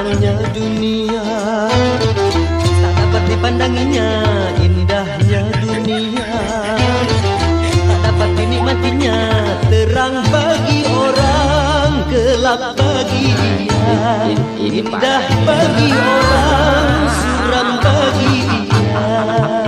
pandangnya dunia, tak dapat dipandanginya indahnya dunia, tak dapat dinikmatinya. Terang bagi orang, gelap bagi dia. Indah bagi orang, suram bagi dia.